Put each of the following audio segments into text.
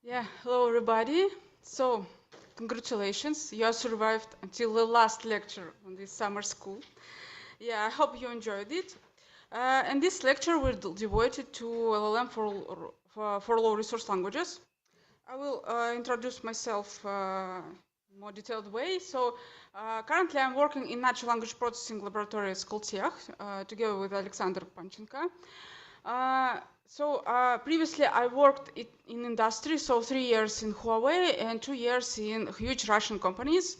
Yeah, hello everybody. So, congratulations, you have survived until the last lecture on this summer school. Yeah, I hope you enjoyed it. And this lecture will be devoted to LLM for low resource languages. I will introduce myself in more detailed way. So, currently I'm working in natural language processing laboratory at Ilseyar together with Alexander Panchenko. Previously I worked in industry, so 3 years in Huawei and 2 years in huge Russian companies.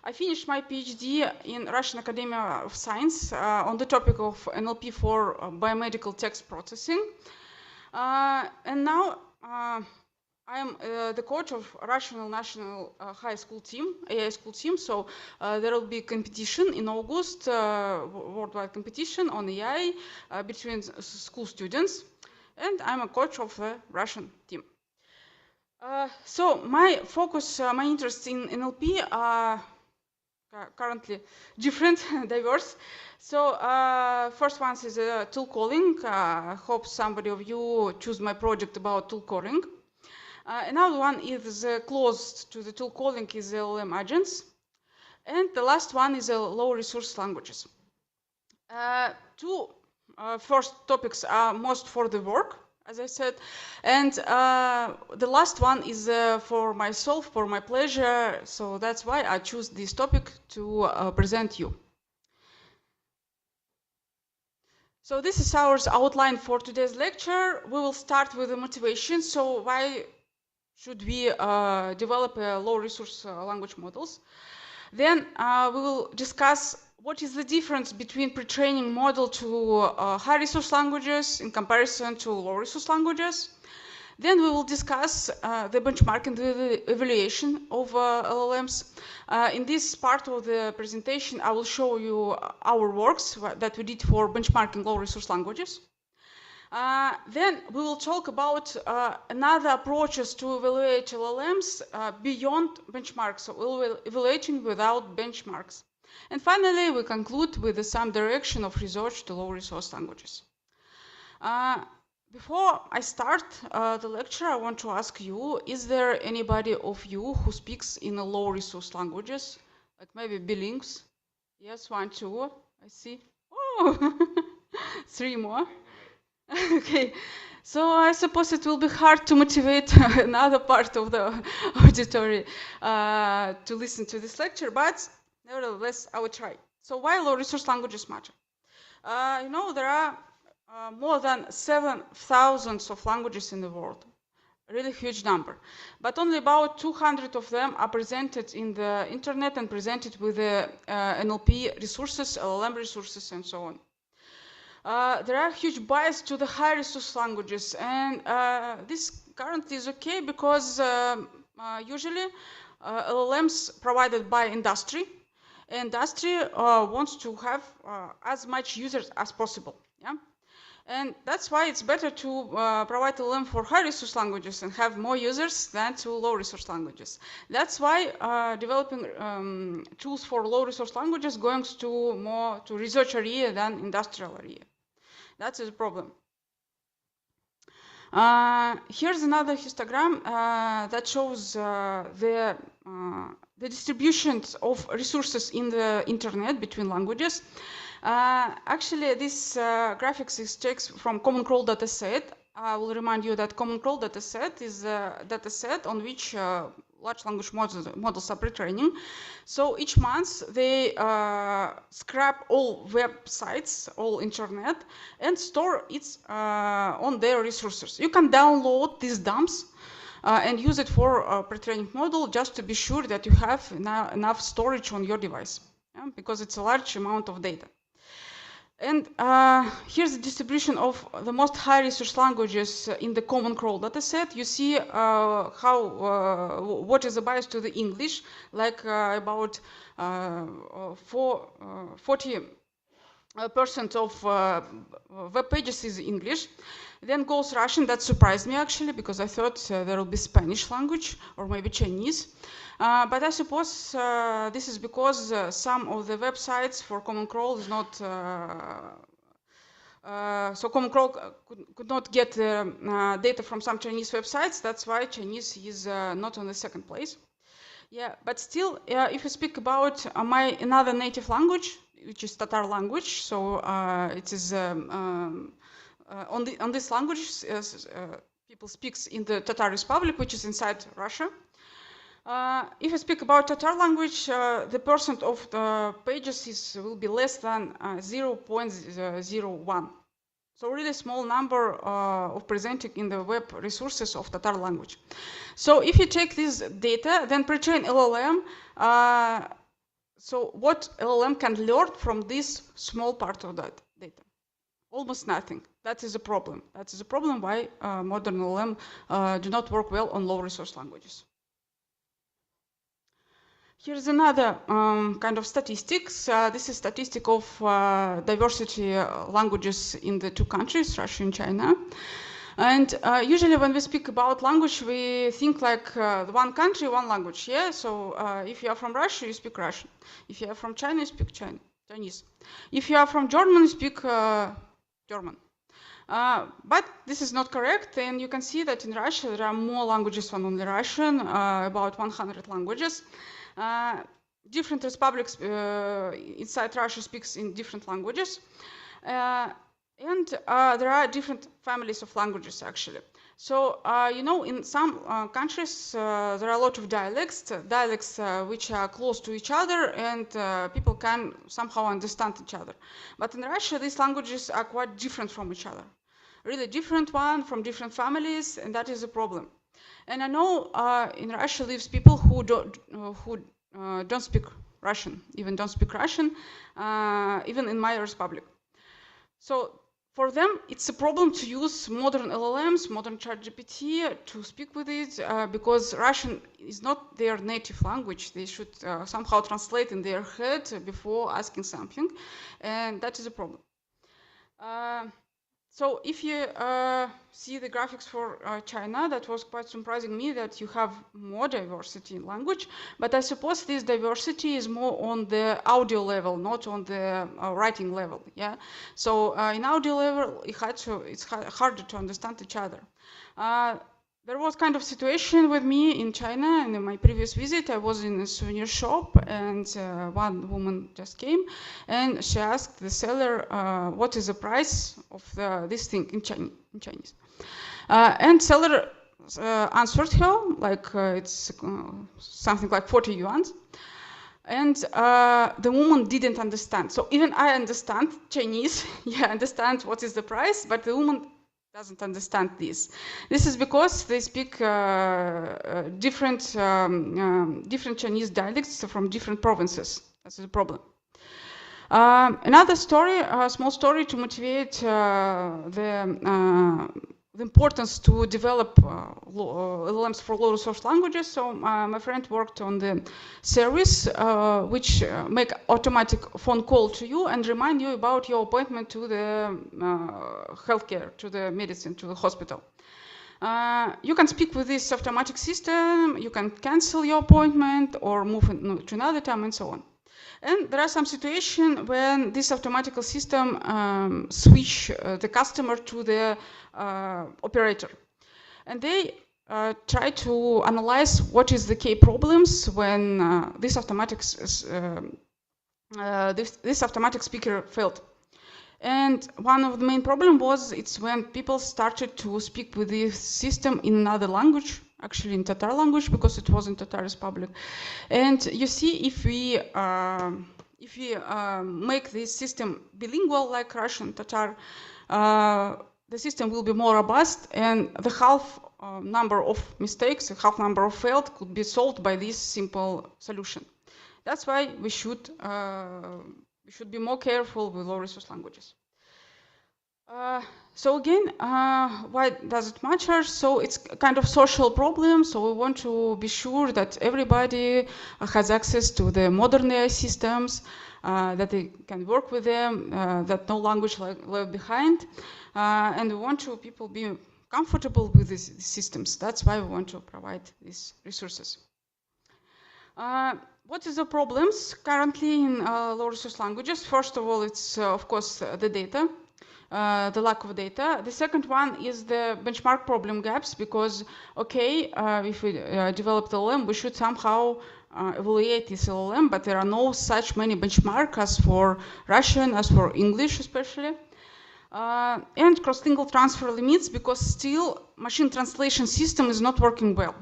I finished my PhD in Russian Academy of Science on the topic of NLP for biomedical text processing. And now I am the coach of Russian National High School team, AI school team. So there will be competition in August, worldwide competition on AI between school students. And I'm a coach of the Russian team. So my focus, my interest in NLP are currently different, diverse. So first one is tool calling. I hope somebody of you choose my project about tool calling. Another one is close to the tool calling is LLM agents. And the last one is low resource languages. Two first topics are most for the work, as I said. And the last one is for myself, for my pleasure. So that's why I choose this topic to present you. So this is our outline for today's lecture. We will start with the motivation. So why should we develop low resource language models? Then we will discuss what is the difference between pre-training model to high resource languages in comparison to low resource languages. Then we will discuss the benchmarking, the evaluation of LLMs. In this part of the presentation, I will show you our works that we did for benchmarking low resource languages. Then we will talk about another approaches to evaluate LLMs beyond benchmarks, so we'll be evaluating without benchmarks. And finally, we conclude with some direction of research to low resource languages. Before I start the lecture, I want to ask you, is there anybody of you who speaks in a low resource languages, like maybe bilinguals? Yes, 1, 2, I see. Oh, 3 more. Okay, so I suppose it will be hard to motivate another part of the auditory to listen to this lecture, but nevertheless, I will try. So why low resource languages matter? There are more than 7,000 of languages in the world, a really huge number, but only about 200 of them are presented in the internet and presented with the NLP resources, LLM resources, and so on. There are huge bias to the high resource languages, and this currently is okay because usually LLMs provided by industry wants to have as much users as possible. Yeah, and that's why it's better to provide LLM for high resource languages and have more users than to low resource languages. That's why developing tools for low resource languages going to more to research area than industrial area. That is a problem. Here's another histogram that shows the distributions of resources in the internet between languages. Actually, this graphics is taken from Common Crawl dataset. I will remind you that Common Crawl dataset is a dataset on which large language models are pre-training. So each month they scrap all websites, all internet, and store it on their resources. You can download these dumps and use it for a pre-training model just to be sure that you have enough storage on your device, because it's a large amount of data. And here's the distribution of the most high resource languages in the Common Crawl dataset. You see what is the bias to the English, like about 40% of web pages is English. Then goes Russian. That surprised me actually, because I thought there will be Spanish language or maybe Chinese. But I suppose this is because some of the websites for Common Crawl is not so Common Crawl could not get data from some Chinese websites. That's why Chinese is not on the second place. Yeah, but still, if we speak about my another native language, which is Tatar language, so it is on this language people speaks in the Tatar Republic, which is inside Russia. If I speak about Tatar language, the percent of the pages will be less than 0.01. So really small number of presenting in the web resources of Tatar language. So if you take this data, then pre-train LLM, so what LLM can learn from this small part of that data? Almost nothing. That is a problem. That is a problem why modern LLM do not work well on low resource languages. Here's another kind of statistics. This is statistic of diversity languages in the two countries, Russia and China. And usually when we speak about language, we think like one country, one language. Yeah. So if you are from Russia, you speak Russian. If you are from China, you speak Chinese. If you are from Germany, you speak German. But this is not correct, and you can see that in Russia there are more languages than only Russian, about 100 languages. Different republics inside Russia speaks in different languages. And there are different families of languages, actually. So, you know, in some countries, there are a lot of dialects which are close to each other, and people can somehow understand each other. But in Russia, these languages are quite different from each other. Really different one from different families, and that is a problem. And I know in Russia lives people who don't speak Russian, even don't speak Russian, even in my republic. So for them, it's a problem to use modern LLMs, modern ChatGPT to speak with it, because Russian is not their native language. They should somehow translate in their head before asking something, and that is a problem. So if you see the graphics for China, that was quite surprising me that you have more diversity in language, but I suppose this diversity is more on the audio level, not on the writing level, yeah? So in audio level, it's harder to understand each other. There was kind of situation with me in China, and in my previous visit, I was in a souvenir shop, and one woman just came, and she asked the seller, what is the price of this thing in Chinese? And seller answered her, like it's something like 40 yuan. And the woman didn't understand. So even I understand Chinese, yeah, I understand what is the price, but the woman doesn't understand this. This is because they speak different Chinese dialects from different provinces. That's the problem. Another story, a small story to motivate the importance to develop LLMs for low resource languages. So my friend worked on the service which make automatic phone call to you and remind you about your appointment to the healthcare, to the medicine, to the hospital. You can speak with this automatic system, you can cancel your appointment or move to another time and so on. And there are some situations when this automatical system switch the customer to the operator. And they try to analyze what is the key problems when this automatic speaker failed. And one of the main problems was it's when people started to speak with this system in another language, actually in Tatar language, because it was in Tatar Republic. And you see, if we make this system bilingual like Russian, Tatar, the system will be more robust, and the half number of mistakes, the half number of failed could be solved by this simple solution. That's why we should be more careful with low resource languages. So again, why does it matter? So it's kind of social problem. So we want to be sure that everybody has access to the modern AI systems, that they can work with them, that no language left behind. And we want to people be comfortable with these systems. That's why we want to provide these resources. What is the problems currently in low resource languages? First of all, it's of course the data. the lack of data. The second one is the benchmark problem gaps, because, okay, if we develop the LLM, we should somehow evaluate this LLM, but there are no such many benchmarks as for Russian, as for English especially. And cross-lingual transfer limits, because still machine translation system is not working well.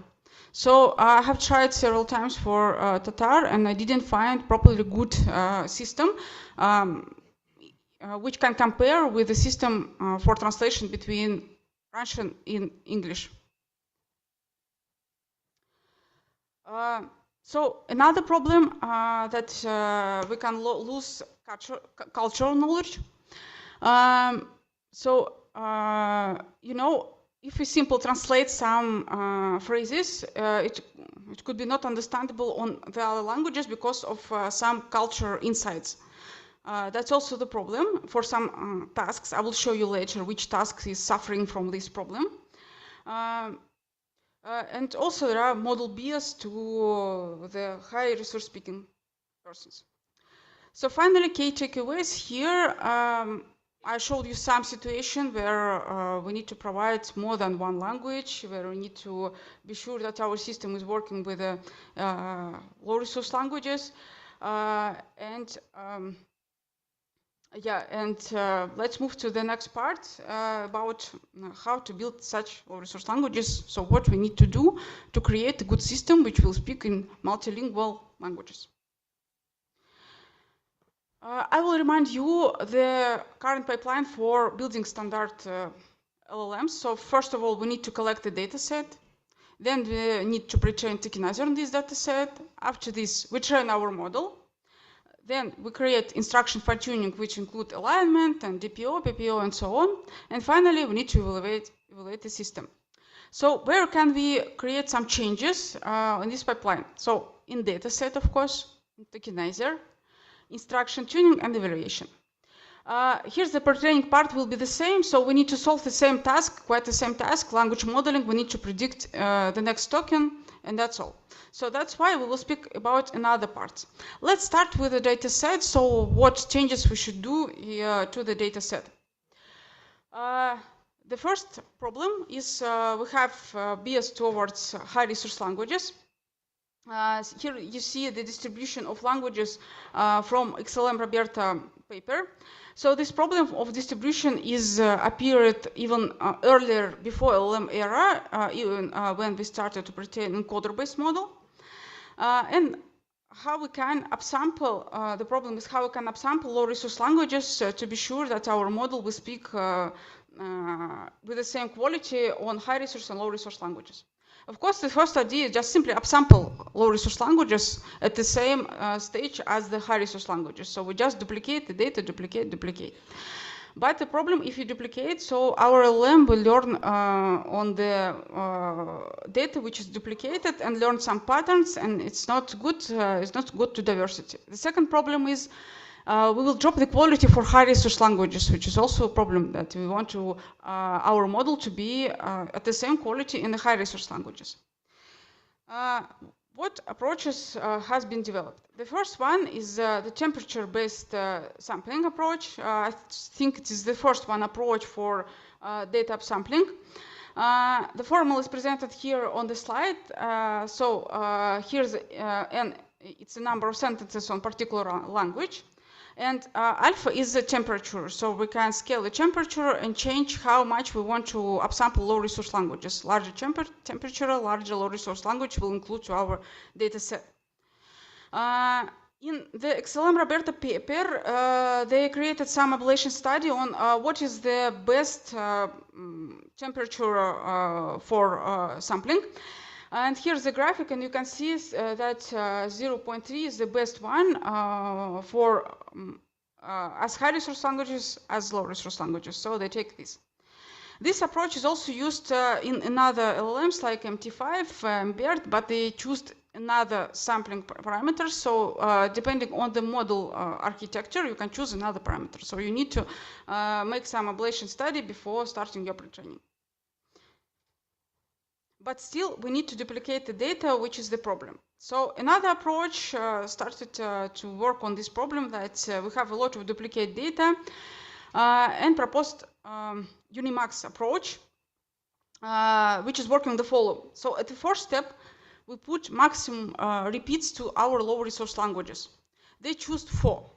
So I have tried several times for Tatar, and I didn't find properly good system which can compare with the system for translation between Russian and English. So another problem that we can lose cultural knowledge. You know, if we simply translate some phrases, it could be not understandable on the other languages because of some cultural insights. That's also the problem for some tasks. I will show you later which task is suffering from this problem. And also there are model bias to the high resource speaking persons. So finally, key takeaways here. I showed you some situation where we need to provide more than one language, where we need to be sure that our system is working with low resource languages. Let's move to the next part about how to build such low resource languages. So what we need to do to create a good system which will speak in multilingual languages. I will remind you the current pipeline for building standard LLMs. So first of all, we need to collect the data set. Then we need to pre-train tokenizer on this data set. After this, we train our model. Then we create instruction fine-tuning, which include alignment and DPO, PPO, and so on. And finally, we need to evaluate the system. So where can we create some changes in this pipeline? So in data set, of course, in tokenizer, instruction tuning, and evaluation. Here's the pre-training part will be the same. So we need to solve the same task, quite the same task, language modeling. We need to predict the next token, and that's all. So that's why we will speak about another part. Let's start with the data set. So what changes we should do to the data set? The first problem is we have bias towards high resource languages. Here you see the distribution of languages from XLM Roberta paper. So this problem of distribution is appeared even earlier before LLM era, even when we started to pretend encoder-based model. And how we can upsample, the problem is how we can upsample low resource languages to be sure that our model will speak with the same quality on high resource and low resource languages. Of course, the first idea is just simply upsample low resource languages at the same stage as the high resource languages. So we just duplicate the data, duplicate. But the problem, if you duplicate, so our LLM will learn on the data which is duplicated and learn some patterns, and it's not good. It's not good to diversity. The second problem is we will drop the quality for high resource languages, which is also a problem that we want to our model to be at the same quality in the high resource languages. What approaches has been developed? The first one is the temperature-based sampling approach. I think it is the first one approach for data upsampling. The formula is presented here on the slide. Here's it's a number of sentences on particular language. And alpha is the temperature, so we can scale the temperature and change how much we want to upsample low resource languages. Larger temperature, larger low resource language will include to our data set. In the XLM Roberta paper, they created some ablation study on what is the best temperature for sampling. And here's the graphic, and you can see that 0.3 is the best one for as high resource languages as low resource languages. So they take this. This approach is also used in other LLMs like MT5, BERT, but they choose another sampling parameter. So depending on the model architecture, you can choose another parameter. So you need to make some ablation study before starting your pre-training. But still, we need to duplicate the data, which is the problem. So another approach started to work on this problem that we have a lot of duplicate data. and proposed Unimax approach, which is working the follow. So at the first step, we put maximum repeats to our low resource languages. They choose 4.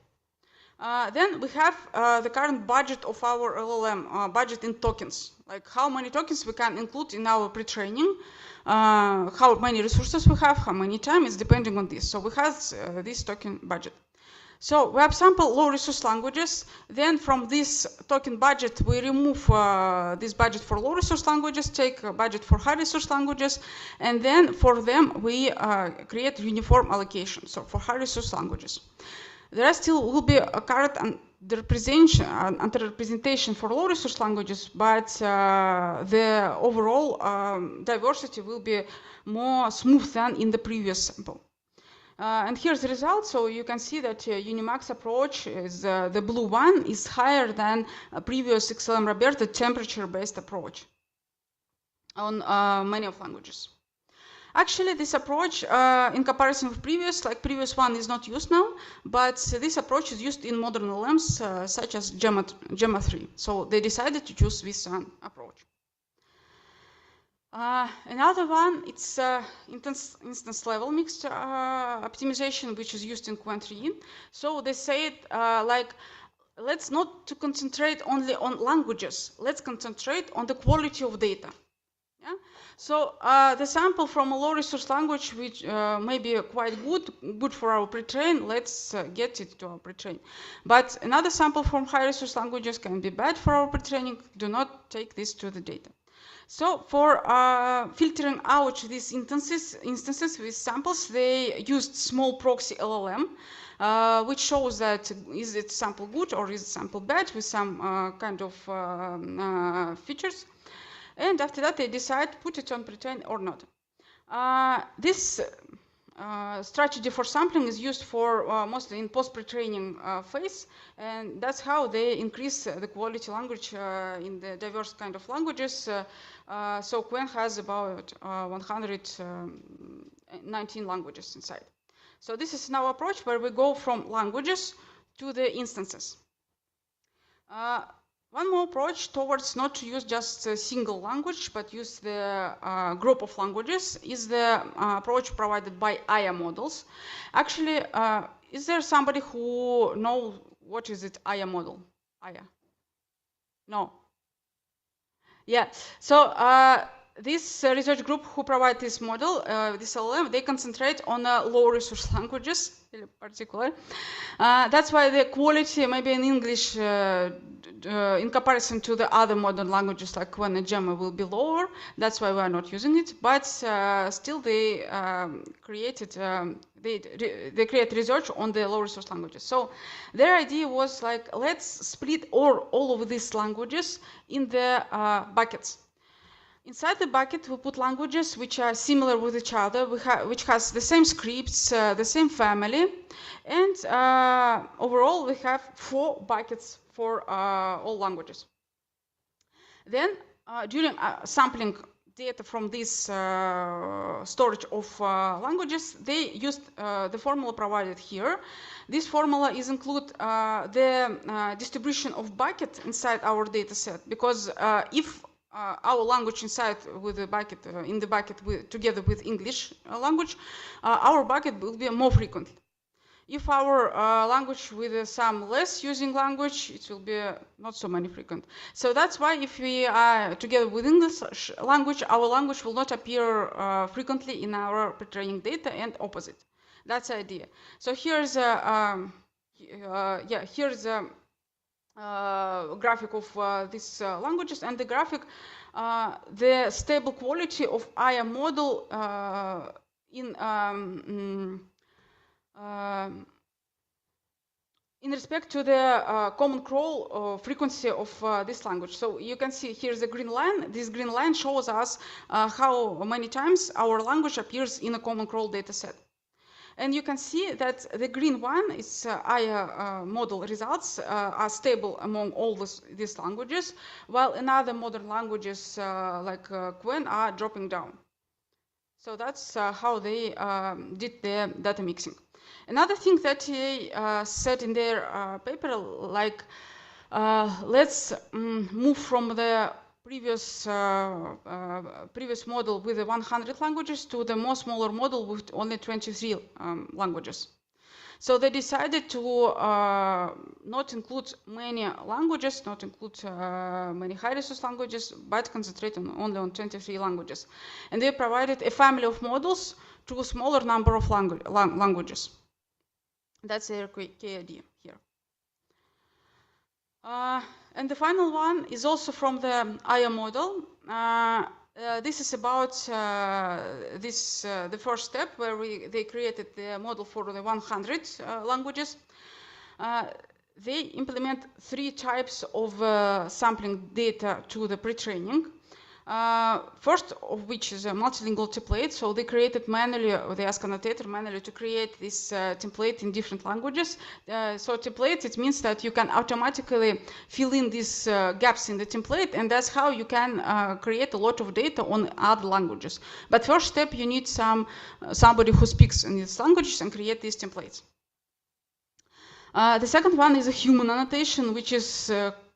Then we have the current budget of our LLM, budget in tokens, like how many tokens we can include in our pre-training, how many resources we have, how many time, it's depending on this. So we have this token budget. So we have sample low resource languages. Then from this token budget, we remove this budget for low resource languages, take a budget for high resource languages, and then for them, we create uniform allocation. So for high resource languages. There still will be a current underrepresentation for low resource languages, but the overall diversity will be more smooth than in the previous sample. And here's the result. So you can see that Unimax approach is the blue one is higher than a previous XLM Roberta temperature-based approach on many of languages. Actually, this approach, in comparison with previous one is not used now, but this approach is used in modern LLMs such as Gemma 3. So they decided to choose this approach. Another one, it's instance level mixed optimization, which is used in Qwen 3. So they say like, let's not to concentrate only on languages. Let's concentrate on the quality of data. Yeah? So the sample from a low resource language, which may be quite good for our pre-train, let's get it to our pre-train. But another sample from high resource languages can be bad for our pre-training. Do not take this to the data. So for filtering out these instances with samples, they used small proxy LLM, which shows that is it sample good or is it sample bad with some kind of features. And after that, they decide to put it on pre-train or not. This strategy for sampling is used for mostly in post-pre-training phase, and that's how they increase the quality language in the diverse kind of languages. So Qwen has about 119 languages inside. So this is now approach where we go from languages to the instances. One more approach towards not to use just a single language, but use the group of languages is the approach provided by IA models. Actually, is there somebody who knows what is it IA model? IA? No. Yeah. So this research group who provide this model, this LLM, they concentrate on low resource languages in particular. That's why the quality maybe in English in comparison to the other modern languages like Qwen and Gemma will be lower. That's why we are not using it. But still they created, they create research on the low resource languages. So their idea was like, let's split all of these languages in the buckets. Inside the bucket, we put languages which are similar with each other, which has the same scripts, the same family, and overall we have 4 buckets for all languages. Then, during sampling data from this storage of languages, they used the formula provided here. This formula is include the distribution of bucket inside our data set, because if our language inside with the bucket in the bucket together with English language, our bucket will be more frequent. If our language with some less using language, it will be not so many frequent. So that's why if we are together with English language, our language will not appear frequently in our pre-training data and opposite. That's the idea. So here's a here's a graphic of these languages, and the graphic, the stable quality of IA model in respect to the common crawl frequency of this language. So you can see here's a green line. This green line shows us how many times our language appears in a common crawl data set. And you can see that the green one is IA model results are stable among all these languages, while in other modern languages like Qwen are dropping down. So that's how they did the data mixing. Another thing that they said in their paper, like Let's move from the previous model with the 100 languages to the more smaller model with only 23 languages. So they decided to not include many languages, not include many high-resource languages, but concentrate only on 23 languages. And they provided a family of models to a smaller number of languages. That's their key idea here. And the final one is also from the IA model. This is about the first step where they created the model for the 100 languages. They implement 3 types of sampling data to the pre-training. First of which is a multilingual template. So they created manually, or they ask annotator manually to create this template in different languages. So template, it means that you can automatically fill in these gaps in the template, and that's how you can create a lot of data on other languages. But first step, you need somebody who speaks in these languages and create these templates. The second one is a human annotation, which is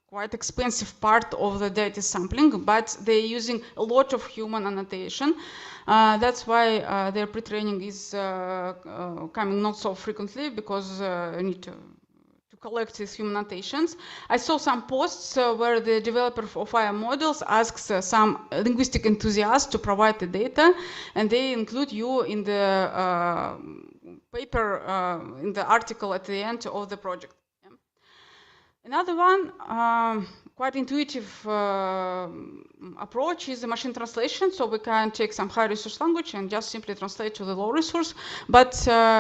quite expensive part of the data sampling, but they're using a lot of human annotation. That's why their pre-training is coming not so frequently, because you need to collect these human annotations. I saw some posts where the developer of IA models asks some linguistic enthusiasts to provide the data, and they include you in the paper, in the article at the end of the project. Another one, quite intuitive approach is the machine translation. So we can take some high resource language and just simply translate to the low resource, but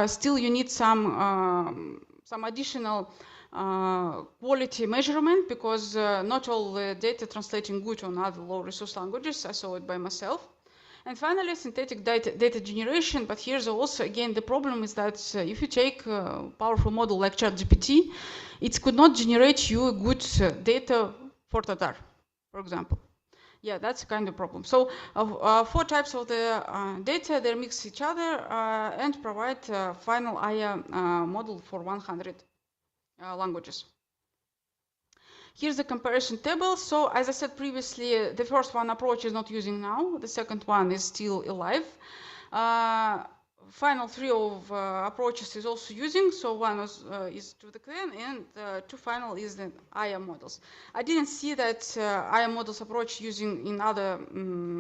still you need some additional quality measurement, because not all the data translating good on other low resource languages. I saw it by myself. And finally, synthetic data generation. But here's also, again, the problem is that if you take a powerful model like ChatGPT, it could not generate you good data for Tatar, for example. Yeah, that's a kind of problem. So 4 types of the data, they mix each other and provide final IA model for 100 languages. Here's the comparison table. So as I said previously, the first one approach is not using now. The second one is still alive. Final 3 of approaches is also using. So one is to the clan, and 2 final is the IA models. I didn't see that IA models approach using in other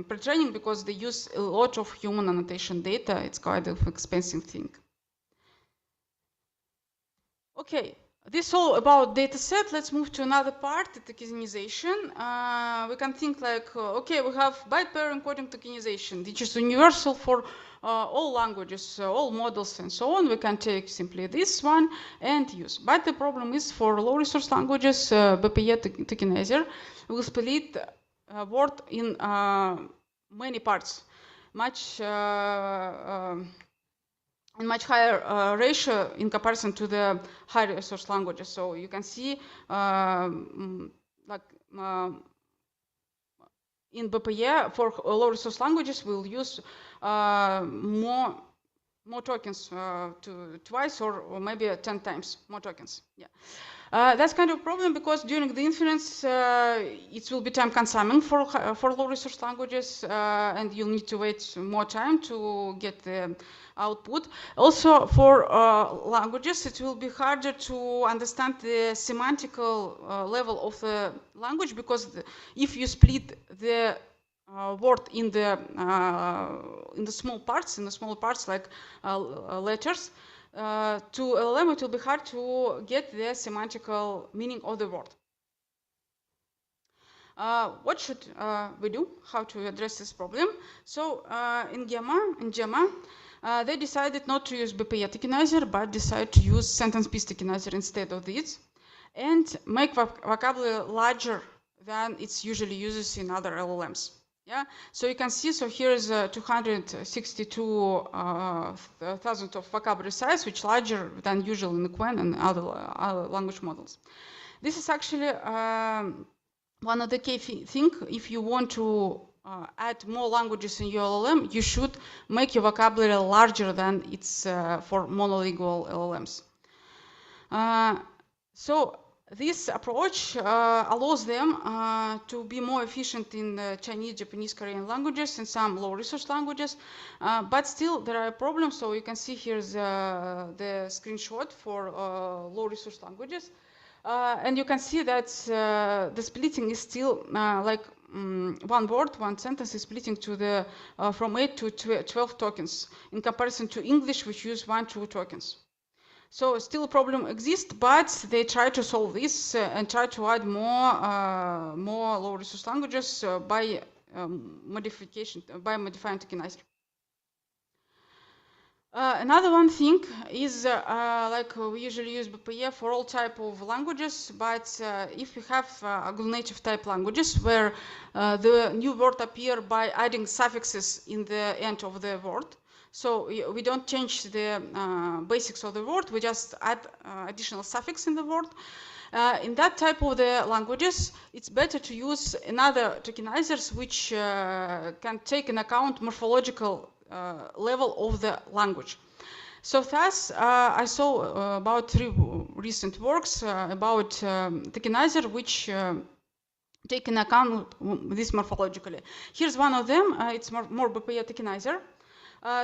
pre-training, because they use a lot of human annotation data. It's quite an expensive thing. Okay. This is all about data set. Let's move to another part, the tokenization. We can think like, okay, we have byte pair encoding tokenization, which is universal for all languages, all models, and so on. We can take simply this one and use. But the problem is for low resource languages, BPE tokenizer will split word in many parts, in much higher ratio in comparison to the high resource languages. So you can see in BPE for low resource languages, we'll use more tokens, twice or maybe 10 times more tokens. Yeah. That's kind of a problem, because during the inference, it will be time consuming for low resource languages, and you'll need to wait more time to get the output. Also for languages, it will be harder to understand the semantical level of the language, because if you split the word in the small parts like letters, to LLM, it will be hard to get the semantical meaning of the word. What should we do? How to address this problem? So in Gemma, they decided not to use BPE tokenizer, but decided to use sentence piece tokenizer instead of this, and make vocabulary larger than it's usually uses in other LLMs. Yeah, so you can see, so here is 262,000 of vocabulary size, which is larger than usual in the Qwen and other language models. This is actually one of the key things. If you want to add more languages in your LLM, you should make your vocabulary larger than it's for monolingual LLMs. So This approach allows them to be more efficient in Chinese, Japanese, Korean languages and some low-resource languages, but still there are problems. So you can see here the screenshot for low-resource languages. And you can see that the splitting is still like one word, one sentence is splitting to the from 8 to 12 tokens in comparison to English, which use 1 to 2 tokens. So still a problem exists, but they try to solve this and try to add more low resource languages by modifying tokenizer. Another one thing is like we usually use BPE for all type of languages, but if we have agglutinative type languages where the new word appear by adding suffixes in the end of the word, so we don't change the basics of the word, we just add additional suffix in the word. In that type of the languages, it's better to use another tokenizers which can take into account morphological level of the language. So thus, I saw about 3 recent works about tokenizer which take into account this morphologically. Here's one of them, it's more BPE tokenizer.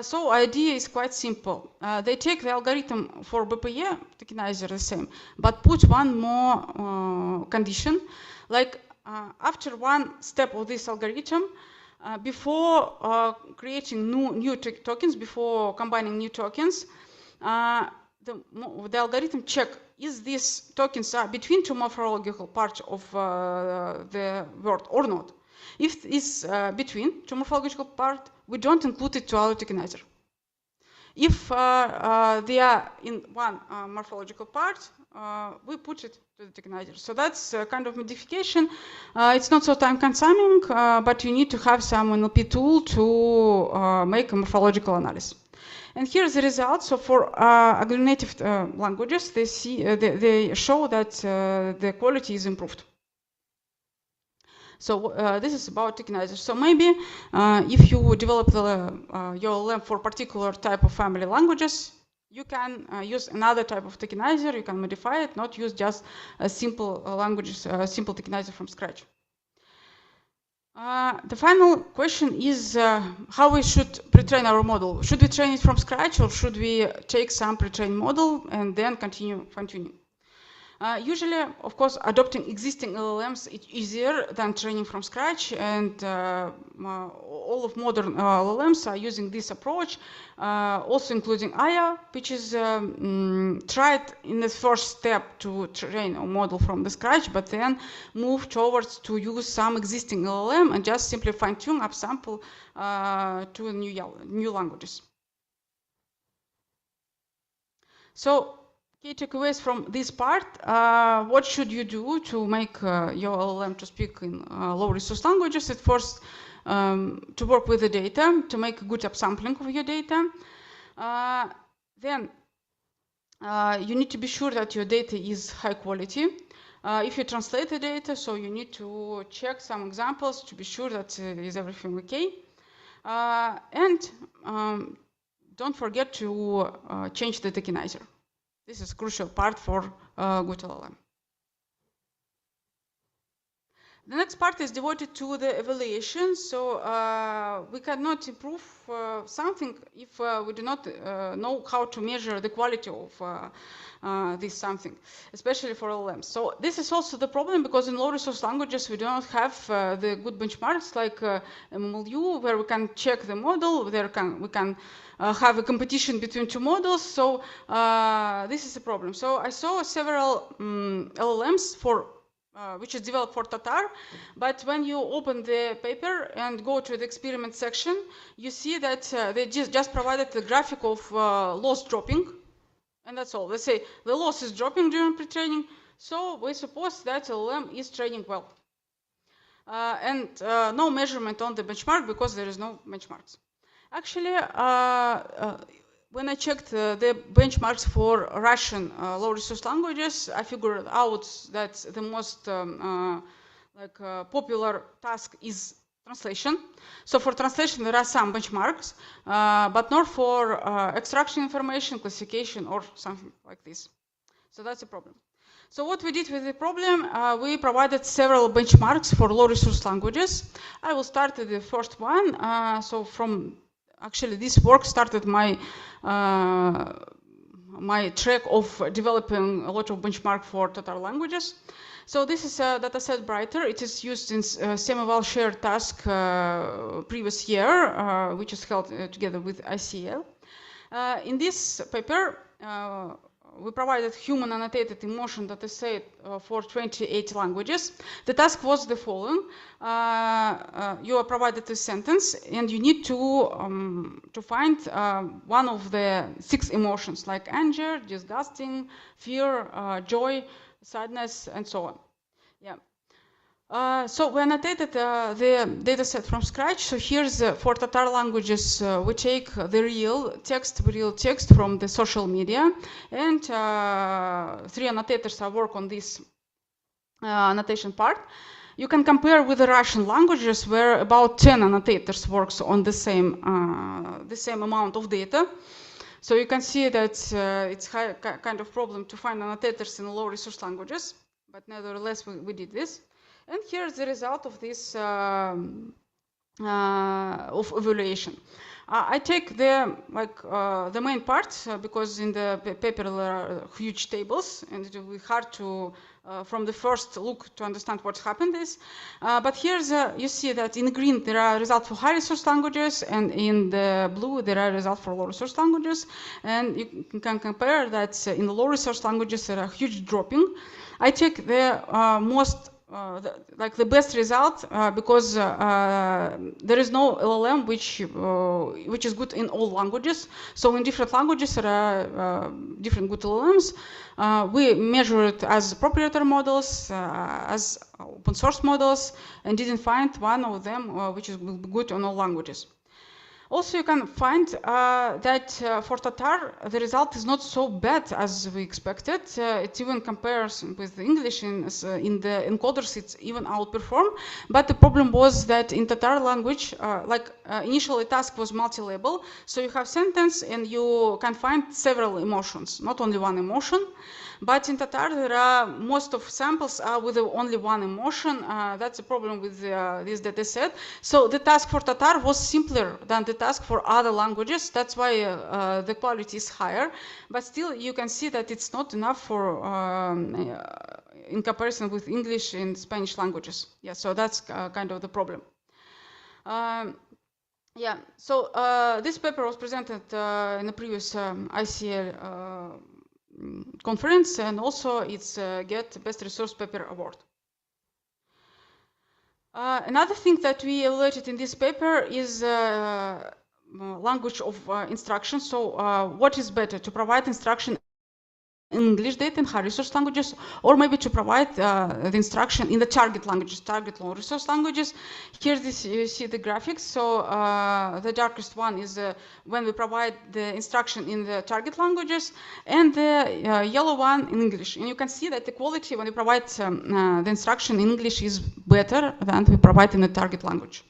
So idea is quite simple. They take the algorithm for BPE tokenizer the same, but put one more condition, like after one step of this algorithm, before creating new tokens, before combining new tokens, the algorithm check is these tokens are between 2 morphological parts of the word or not. If it's between 2 morphological parts, we don't include it to our tokenizer. If they are in one morphological part, we put it to the tokenizer. So that's a kind of modification. It's not so time consuming, but you need to have some NLP tool to make a morphological analysis. And here's the result. So for agglutinative languages, they show that the quality is improved. So this is about tokenizers. So maybe if you develop your LLM for particular type of family languages, you can use another type of tokenizer. You can modify it, not use just a simple simple tokenizer from scratch. The final question is how we should pre-train our model. Should we train it from scratch, or should we take some pre-trained model and then continue fine-tuning? Usually, of course, adopting existing LLMs is easier than training from scratch, and all of modern LLMs are using this approach, also including Aya, which is tried in the first step to train a model from the scratch, but then move towards to use some existing LLM and just simply fine-tune upsample to new languages. So, key takeaways from this part, what should you do to make your LLM to speak in low resource languages? At first, to work with the data, to make a good upsampling of your data. Then you need to be sure that your data is high quality. If you translate the data, so you need to check some examples to be sure that is everything okay. And don't forget to change the tokenizer. This is a crucial part for good LLM. The next part is devoted to the evaluation. So we cannot improve something if we do not know how to measure the quality of this something, especially for LLMs. So this is also the problem, because in low resource languages we do not have the good benchmarks like MLU, where we can check the model, we can have a competition between 2 models. So this is a problem. So I saw several LLMs for which is developed for Tatar, but when you open the paper and go to the experiment section, you see that they just provided the graphic of loss dropping, and that's all. They say the loss is dropping during pre-training, so we suppose that LLM is training well. And no measurement on the benchmark, because there is no benchmarks. Actually, when I checked the benchmarks for Russian low resource languages, I figured out that the most popular task is translation. So for translation, there are some benchmarks, but not for extraction information, classification, or something like this. So that's a problem. So what we did with the problem, we provided several benchmarks for low-resource languages. I will start with the first one. So from actually this work started my my track of developing a lot of benchmark for Tatar languages. So this is a dataset Brighter. It is used in semi-well shared task previous year, which is held together with ICL. In this paper, we provided human annotated emotion dataset for 28 languages. The task was the following. You are provided a sentence and you need to find one of the 6 emotions like anger, disgusting, fear, joy, sadness, and so on. Yeah. So we annotated the dataset from scratch. So here's for Tatar languages, we take the real text from the social media, and 3 annotators are work on this annotation part. You can compare with the Russian languages, where about 10 annotators works on the same amount of data. So you can see that it's kind of problem to find annotators in low resource languages, but nevertheless we did this. And here's the result of this of evaluation. I take the main part because in the paper there are huge tables and it will be hard to from the first look to understand what's happened is. But here's you see that in green there are results for high resource languages, and in the blue there are results for low resource languages. And you can compare that in the low resource languages there are huge dropping. I take the the best result because there is no LLM which is good in all languages. So in different languages there are different good LLMs. We measure it as proprietary models, as open source models, and didn't find one of them which is good on all languages. Also, you can find that for Tatar, the result is not so bad as we expected. It even compares with English in the encoders, it's even outperformed. But the problem was that in Tatar language, initially task was multi-label. So you have sentence and you can find several emotions, not only one emotion. But in Tatar, there are most of samples are with only one emotion. That's a problem with this data set. So the task for Tatar was simpler than the task for other languages. That's why the quality is higher. But still, you can see that it's not enough for in comparison with English and Spanish languages. Yeah, so that's kind of the problem. Yeah, so this paper was presented in the previous ICL conference, and also it's get Best Resource Paper Award. Another thing that we evaluated in this paper is language of instruction. So what is better, to provide instruction in English data in high resource languages, or maybe to provide the instruction in the target languages, target low resource languages. Here you see the graphics. So the darkest one is when we provide the instruction in the target languages, and the yellow one in English. And you can see that the quality when we provide the instruction in English is better than we provide in the target language.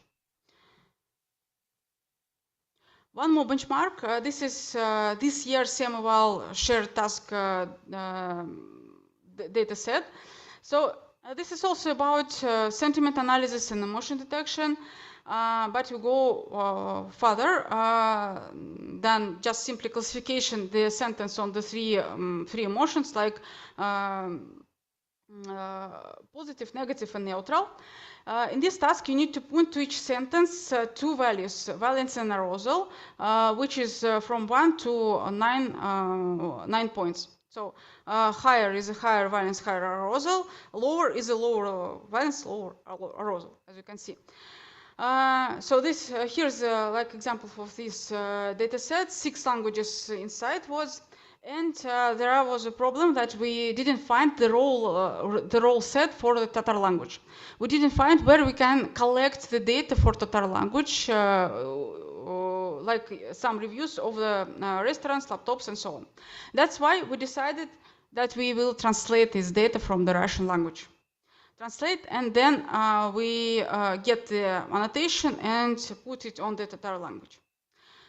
One more benchmark. This is this year's semi-well shared task data set. So this is also about sentiment analysis and emotion detection, but we go further than just simply classification the sentence on the three emotions like positive, negative, and neutral. In this task, you need to point to each sentence 2 values, valence and arousal, which is from 1 to 9 points. So higher is a higher valence, higher arousal. Lower is a lower valence, lower arousal, as you can see. So this here's like example of this data set. 6 languages inside was. And there was a problem that we didn't find the role set for the Tatar language. We didn't find where we can collect the data for Tatar language, like some reviews of the restaurants, laptops, and so on. That's why we decided that we will translate this data from the Russian language. Translate, and then we get the annotation and put it on the Tatar language.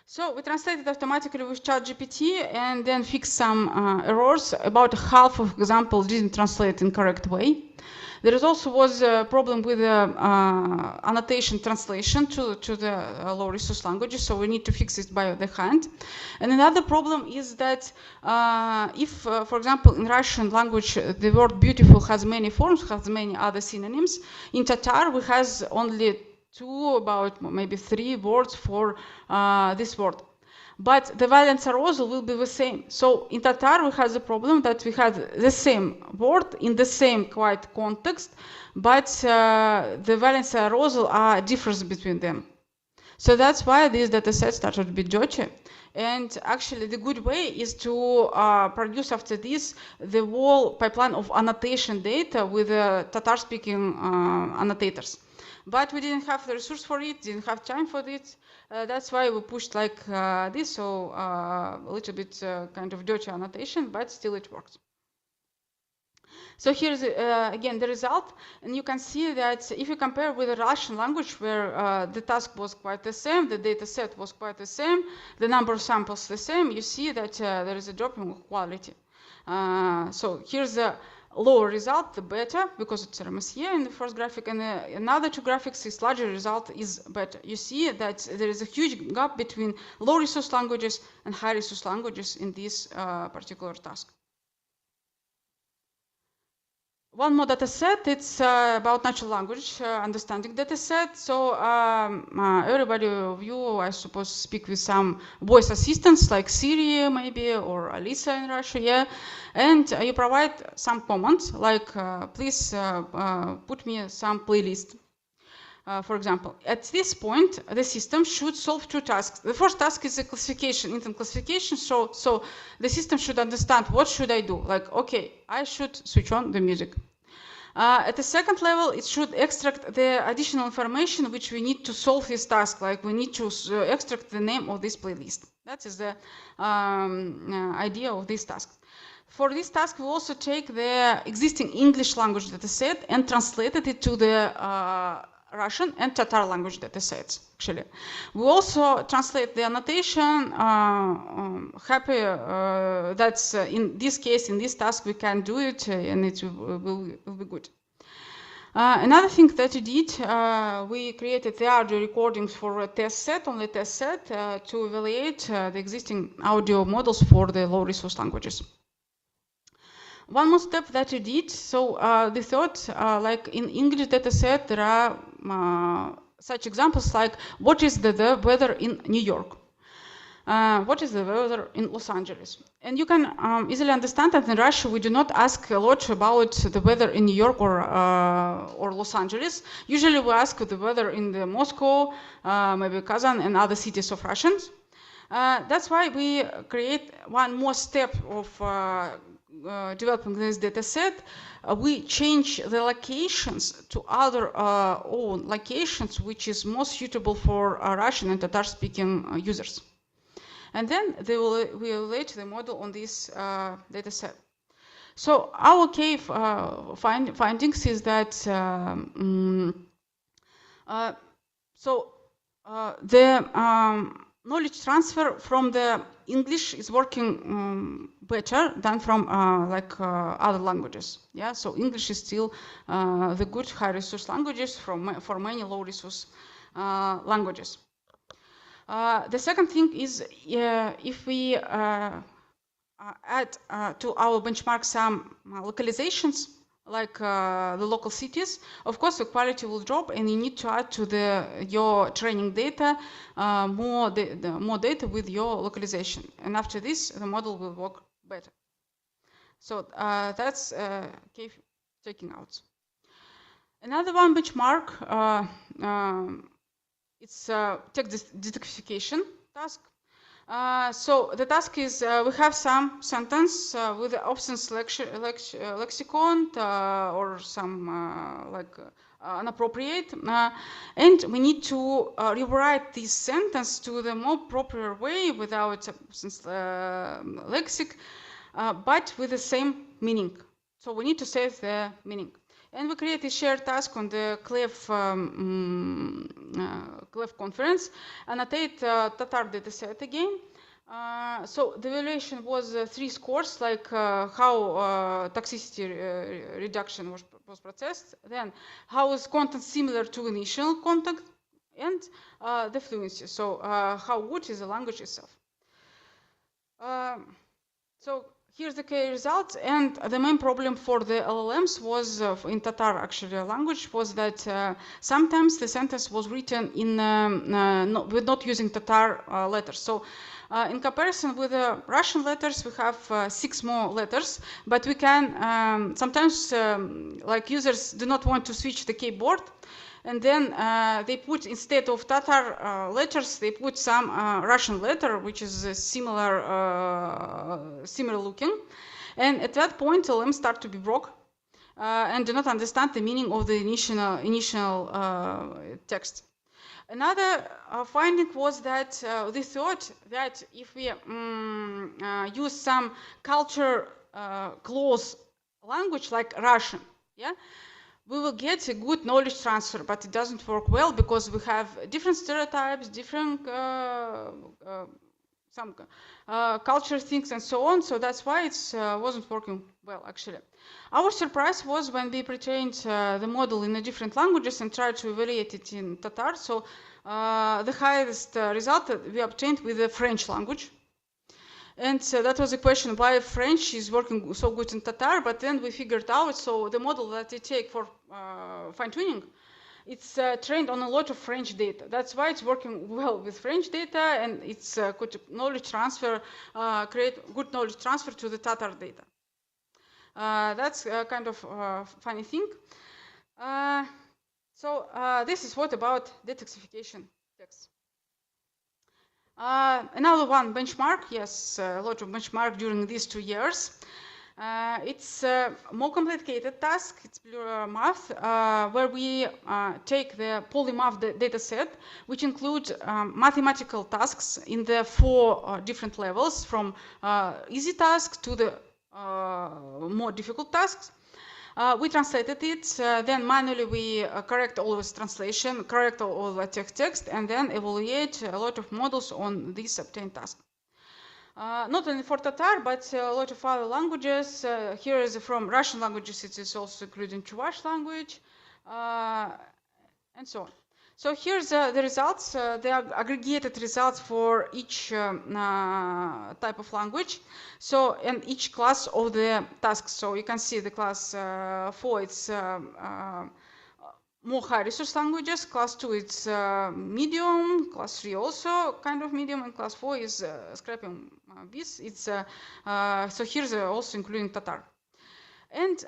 So we translated automatically with ChatGPT and then fixed some errors. About half of examples didn't translate in correct way. There is also was a problem with the annotation translation to the low resource languages, so we need to fix it by the hand. And another problem is that if, for example, in Russian language, the word beautiful has many forms, has many other synonyms, in Tatar we has only about maybe 3 words for this word. But the valence arousal will be the same. So in Tatar, we have the problem that we have the same word in the same quite context, but the valence arousal are difference between them. So that's why these data sets started to be dodgy. And actually, the good way is to produce after this the whole pipeline of annotation data with Tatar-speaking annotators. But we didn't have the resource for it, didn't have time for it. That's why we pushed like this, so a little bit kind of dirty annotation, but still it works. So here's again the result, and you can see that if you compare with the Russian language, where the task was quite the same, the data set was quite the same, the number of samples the same, you see that there is a drop in quality. So here's the lower result, the better, because it's Ramesia in the first graphic, and another 2 graphics is larger result is better. You see that there is a huge gap between low resource languages and high resource languages in this particular task. One more data set, it's about natural language understanding data set. So everybody of you, I suppose, speak with some voice assistants like Siri maybe, or Alisa in Russia, yeah. And you provide some commands like, please put me some playlist. For example, at this point, the system should solve 2 tasks. The first task is a classification, intent classification. So the system should understand what should I do. Like, okay, I should switch on the music. At the second level, it should extract the additional information which we need to solve this task. Like we need to extract the name of this playlist. That is the idea of this task. For this task, we also take the existing English language dataset and translated it to the Russian and Tatar language datasets, actually. We also translate the annotation, happy that's in this case, in this task, we can do it and it will be good. Another thing that we did, we created the audio recordings for a test set, only test set, to evaluate the existing audio models for the low resource languages. One more step that we did, so the third, like in English dataset, there are such examples like what is the weather in New York? What is the weather in Los Angeles? And you can easily understand that in Russia we do not ask a lot about the weather in New York or Los Angeles. Usually we ask the weather in the Moscow, maybe Kazan and other cities of Russians. That's why we create one more step of developing this data set. We change the locations to other own locations which is most suitable for Russian and Tatar speaking users. And then they will evaluate the model on this data set. So our key findings is that the knowledge transfer from the English is working better than from other languages. Yeah, so English is still the good high resource languages for many low resource languages. The second thing is if we add to our benchmark some localizations, like the local cities, of course the quality will drop, and you need to add to your training data more data with your localization, and after this the model will work better. So that's case taking out. Another one benchmark, it's text detoxification task. So the task is we have some sentence with the options lexicon or some inappropriate, and we need to rewrite this sentence to the more proper way without options lexic, but with the same meaning. So we need to save the meaning. And we created a shared task on the CLEF conference, annotate Tatar dataset again. So the evaluation was 3 scores, like how toxicity reduction was processed, then how is content similar to initial content, and the fluency, so how good is the language itself. So here's the key results, and the main problem for the LLMs was in Tatar actually language was that sometimes the sentence was written in with not using Tatar letters. So in comparison with the Russian letters, we have 6 more letters, but we can sometimes like users do not want to switch the keyboard, and then they put, instead of Tatar letters, they put some Russian letter, which is similar looking. And at that point, LLM start to be broke and do not understand the meaning of the initial text. Another finding was that they thought that if we use some culture close language like Russian, yeah, we will get a good knowledge transfer, but it doesn't work well because we have different stereotypes, different some culture things and so on. So that's why it wasn't working well, actually. Our surprise was when we pre-trained the model in the different languages and tried to evaluate it in Tatar. So the highest result we obtained with the French language. And that was a question why French is working so good in Tatar, but then we figured out, so the model that they take for fine-tuning, it's trained on a lot of French data. That's why it's working well with French data, and it's good knowledge transfer, create good knowledge transfer to the Tatar data. That's kind of funny thing. So this is what about detoxification text. Another one, benchmark. Yes, a lot of benchmark during these 2 years. It's a more complicated task. It's math, where we take the polymath data set, which includes mathematical tasks in the 4 different levels, from easy tasks to the more difficult tasks. We translated it, then manually we correct all this translation, correct all the text, and then evaluate a lot of models on this obtained task. Not only for Tatar, but a lot of other languages. Here is from Russian languages, it is also including Chuvash language, and so on. So here's the results, the aggregated results for each type of language. So, and each class of the tasks. So you can see the class 4, it's more high resource languages. Class 2, it's medium. Class 3 also kind of medium, and class 4 is scraping this. It's so here's also including Tatar. And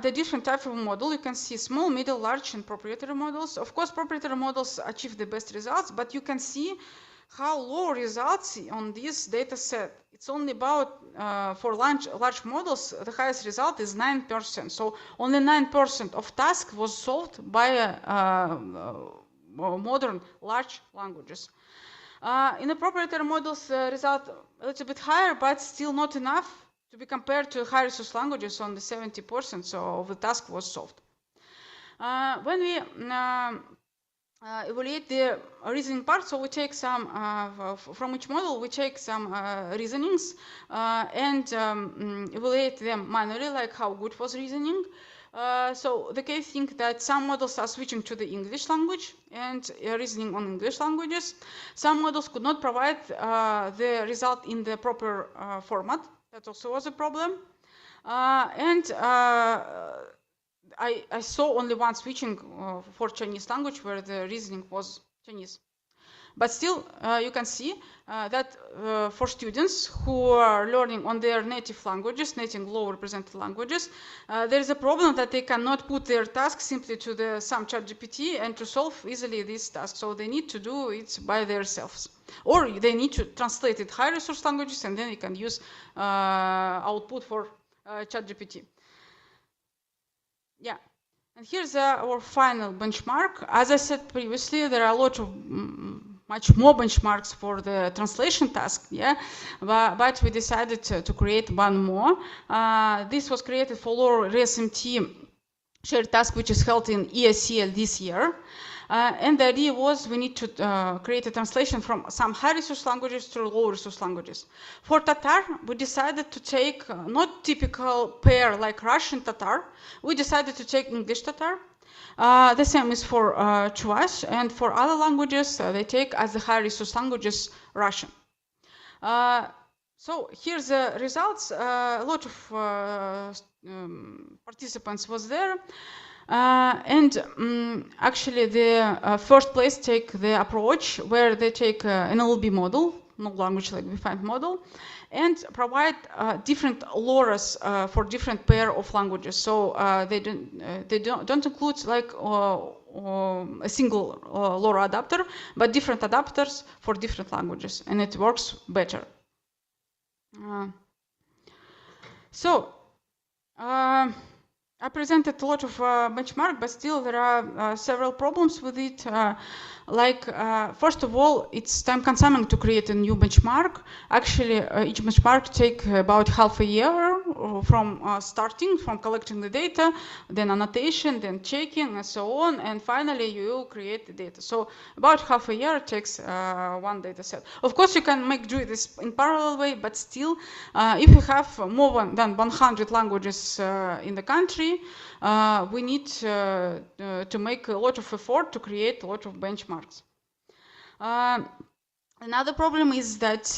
the different type of model, you can see small, middle, large, and proprietary models. Of course, proprietary models achieve the best results, but you can see how low results on this data set. It's only about, for large models, the highest result is 9%. So only 9% of task was solved by modern large languages. In the proprietary models, result a little bit higher, but still not enough to be compared to high resource languages on the 70%, so the task was solved. When we evaluate the reasoning part, so we take some, from each model, we take some reasonings and evaluate them manually, like how good was reasoning. So the case thing that some models are switching to the English language and reasoning on English languages. Some models could not provide the result in the proper format. That also was a problem. And I saw only one switching for Chinese language where the reasoning was Chinese. But still, you can see that for students who are learning on their native languages, native low represented languages, there is a problem that they cannot put their task simply to some ChatGPT and to solve easily this task. So they need to do it by themselves. Or they need to translate it high resource languages, and then you can use output for ChatGPT. Yeah. And here's our final benchmark. As I said previously, there are a lot of much more benchmarks for the translation task, yeah, but we decided to create one more. This was created for lower RSMT shared task which is held in ESCL this year. And the idea was we need to create a translation from some high resource languages to low resource languages. For Tatar, we decided to take not typical pair like Russian Tatar. We decided to take English Tatar. The same is for Chuvash, and for other languages, they take as the high resource languages Russian. So here's the results. A lot of participants was there. Actually, the first place take the approach where they take an LLB model, no language like defined model, and provide different LoRa's for different pair of languages. So they don't include like a single LoRa adapter, but different adapters for different languages, and it works better. I presented a lot of benchmark, but still there are several problems with it. First of all, it's time consuming to create a new benchmark. Actually, each benchmark takes about half a year from starting, from collecting the data, then annotation, then checking, and so on, and finally you create the data. So about half a year takes one data set. Of course, you can do this in parallel way, but still, if you have more than 100 languages in the country, we need to make a lot of effort to create a lot of benchmarks. Another problem is that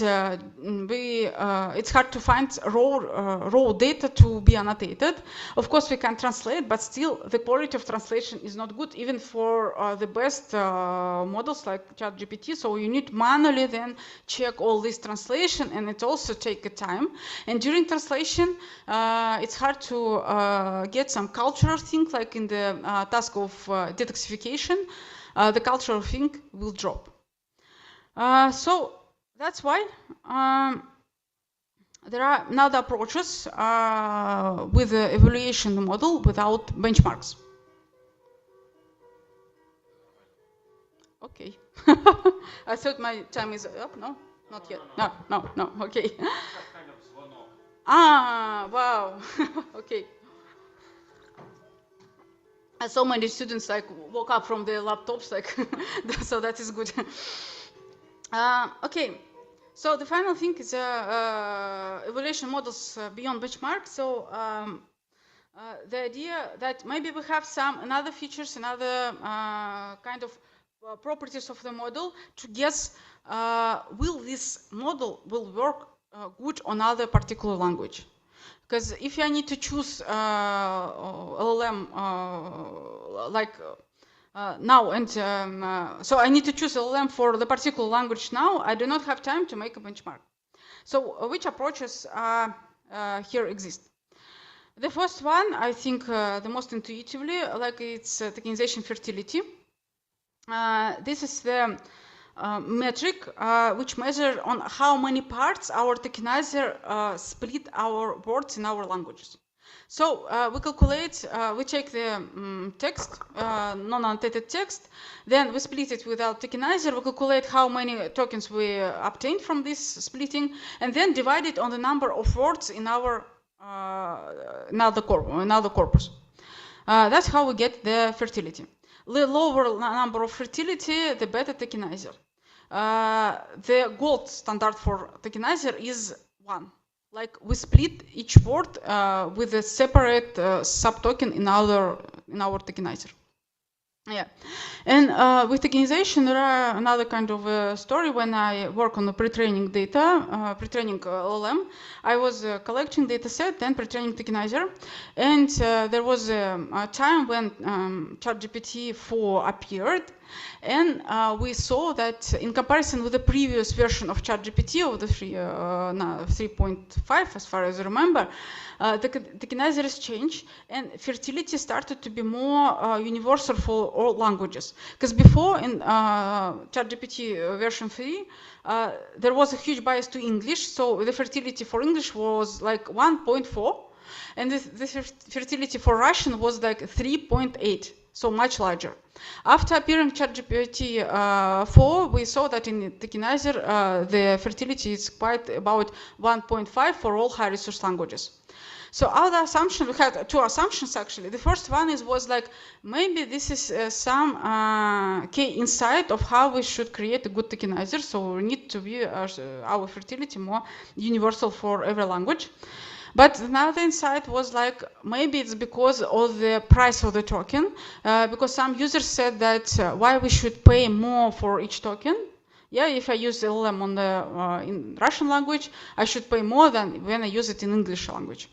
it's hard to find raw data to be annotated. Of course, we can translate, but still the quality of translation is not good, even for the best models like ChatGPT. So you need manually then check all this translation, and it also takes time. And during translation, it's hard to get some cultural thing, like in the task of detoxification, the cultural thing will drop. So that's why there are other approaches with the evaluation model without benchmarks. Okay. I thought my time is up. No, not yet. No. Okay. Wow. Okay. And so many students like woke up from their laptops, like so that is good. Okay, so the final thing is evaluation models beyond benchmark. So the idea that maybe we have some another features, another kind of properties of the model to guess will this model will work good on other particular language. Because if I need to choose LLM now, and so I need to choose LLM for the particular language now, I do not have time to make a benchmark. So which approaches here exist? The first one, I think the most intuitively, like it's tokenization fertility. This is the metric which measures on how many parts our tokenizer split our words in our languages. So we calculate, we take the text, non-annotated text, then we split it without tokenizer, we calculate how many tokens we obtained from this splitting, and then divide it on the number of words in our another corpus. That's how we get the fertility. The lower number of fertility, the better tokenizer. The gold standard for tokenizer is 1. Like we split each word with a separate subtoken in our tokenizer. Yeah, and with tokenization, there are another kind of story. When I work on the pre-training data, pre-training LLM, I was collecting data set, then pre-training tokenizer, and there was a time when ChatGPT 4 appeared, and we saw that in comparison with the previous version of ChatGPT, of the 3.5, as far as I remember, the tokenizers changed, and fertility started to be more universal for all languages. Because before, in ChatGPT version 3, there was a huge bias to English, so the fertility for English was like 1.4, and the fertility for Russian was like 3.8. So much larger. After appearing ChatGPT 4, we saw that in tokenizer, the fertility is quite about 1.5 for all high resource languages. So our assumption, we had two assumptions actually. The first one was like, maybe this is some key insight of how we should create a good tokenizer. So we need to be our fertility more universal for every language. But another insight was like, maybe it's because of the price of the token, because some users said that why we should pay more for each token. Yeah, if I use LLM on the in Russian language, I should pay more than when I use it in English language.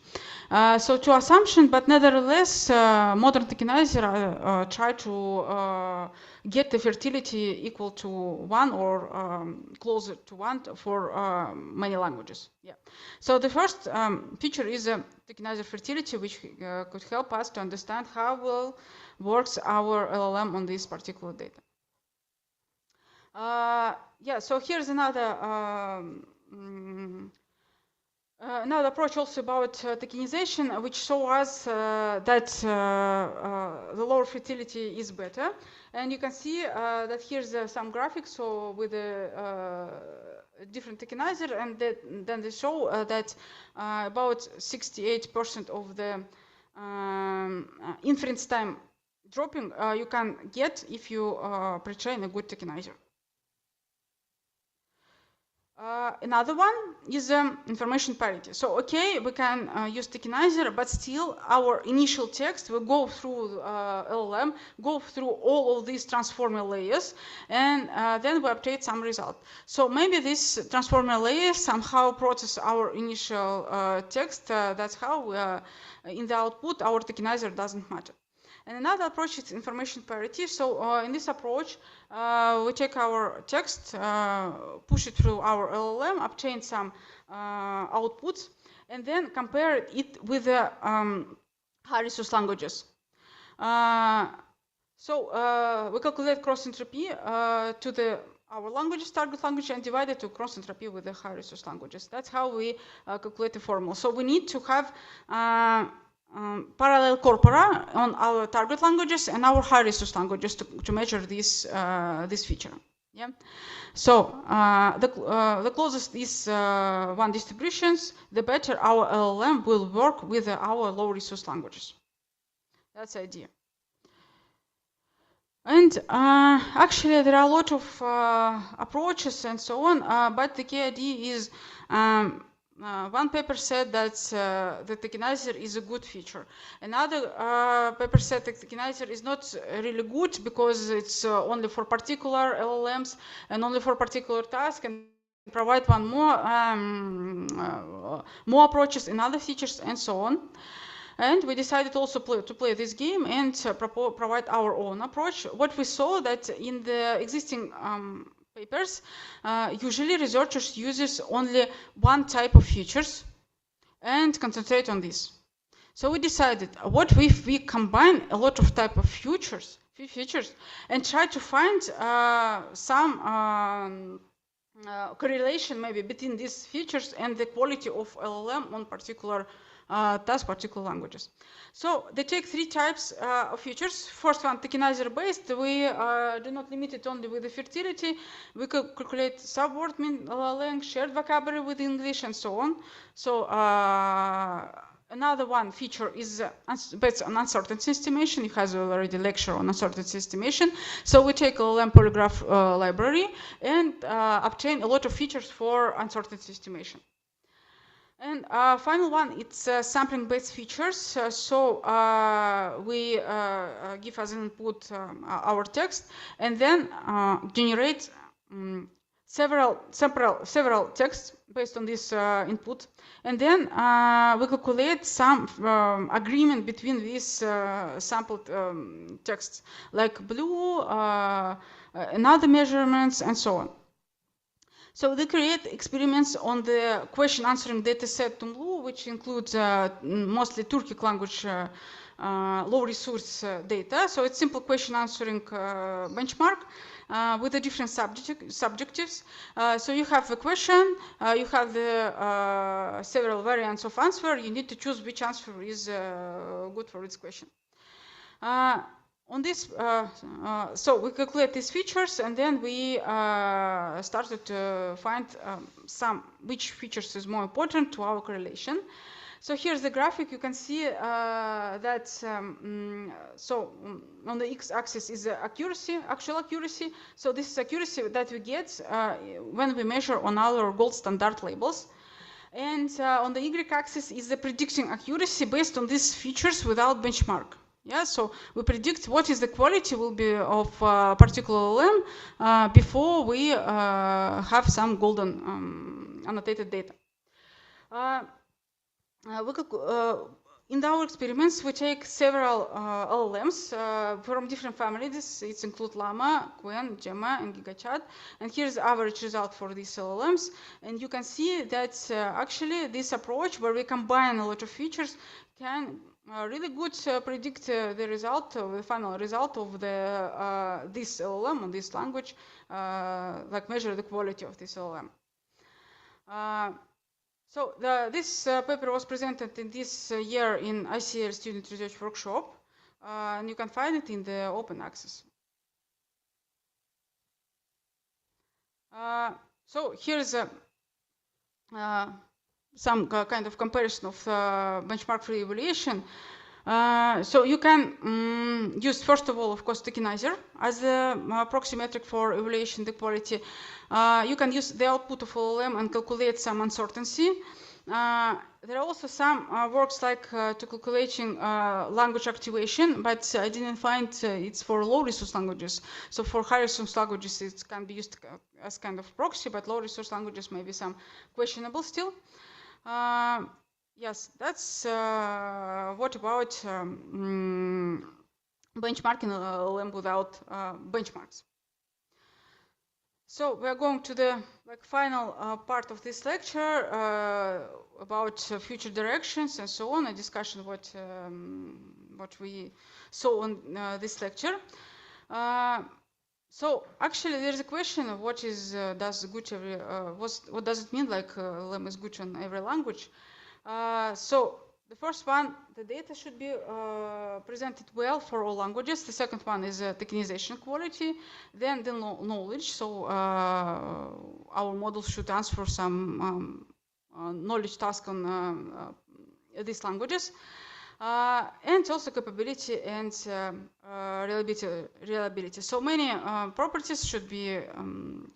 So two assumption, but nevertheless, modern tokenizer try to get the fertility equal to 1 or closer to 1 for many languages. Yeah. So the first feature is tokenizer fertility, which could help us to understand how well works our LLM on this particular data. Yeah, so here's another another approach also about tokenization, which shows us that the lower fertility is better. And you can see that here's some graphics so with a different tokenizer, and then they show that about 68% of the inference time dropping you can get if you pre-train a good tokenizer. Another one is information parity. So, okay, we can use tokenizer, but still our initial text will go through LLM, go through all of these transformer layers, and then we obtain some result. So maybe this transformer layer somehow process our initial text. That's how in the output our tokenizer doesn't matter. And another approach is information parity. So in this approach, we take our text, push it through our LLM, obtain some outputs, and then compare it with the high resource languages. So we calculate cross entropy to our languages, target language, and divide it to cross entropy with the high resource languages. That's how we calculate the formula. So we need to have parallel corpora on our target languages and our high resource languages to measure this feature. Yeah. So the closest these one distributions, the better our LLM will work with our low resource languages. That's the idea. And actually, there are a lot of approaches and so on, but the key idea is one paper said that the tokenizer is a good feature. Another paper said that tokenizer is not really good because it's only for particular LLMs and only for particular tasks, and provide one more approaches and other features and so on. And we decided also to play this game and provide our own approach. What we saw that in the existing papers, usually researchers use only one type of features and concentrate on this. So we decided, what if we combine a lot of type of features and try to find some correlation maybe between these features and the quality of LLM on particular particular languages. So they take three types of features. First one, tokenizer based. We do not limit it only with the fertility. We could calculate subword mean length, shared vocabulary with English, and so on. So another one feature is based on uncertainty estimation. It has already lecture on uncertainty estimation. So we take a LLM polygraph library and obtain a lot of features for uncertainty estimation. And final one, it's sampling-based features. So we give as input our text, and then generate several texts based on this input, and then we calculate some agreement between these sampled texts, like blue, and other measurements, and so on. So they create experiments on the question answering dataset Tumlu, which includes mostly Turkic language low resource data. So it's simple question answering benchmark with the different subjectives. So you have a question, you have the several variants of answer. You need to choose which answer is good for this question. On this, so we calculate these features, and then we started to find which features is more important to our correlation. So here's the graphic. You can see that on the x-axis is the accuracy, actual accuracy. So this is accuracy that we get when we measure on our gold standard labels. And on the y-axis is the prediction accuracy based on these features without benchmark. Yeah, so we predict what is the quality will be of particular LLM before we have some golden annotated data. In our experiments, we take several LLMs from different families. It includes Llama, Qwen, Gemma, and GigaChat. And here's the average result for these LLMs. And you can see that actually this approach, where we combine a lot of features, can really good predict the result, the final result of the this LLM on this language, like measure the quality of this LLM. So this paper was presented in this year in ICL Student Research Workshop, and you can find it in the open access. So here's some kind of comparison of benchmark-free evaluation. So you can use, first of all, of course, tokenizer as a proxy metric for evaluation the quality. You can use the output of LLM and calculate some uncertainty. There are also some works like to calculating language activation, but I didn't find it's for low resource languages. So for high resource languages, it can be used as kind of proxy, but low resource languages may be some questionable still. Yes, that's what about benchmarking LLM without benchmarks. So we're going to the final part of this lecture about future directions and so on, a discussion what we saw on this lecture. So actually, there's a question of what is does good every what does it mean like LLM is good on every language? So the first one, the data should be presented well for all languages. The second one is tokenization quality. Then the knowledge. So our models should answer some knowledge task on these languages. And also capability and reliability. So many properties should be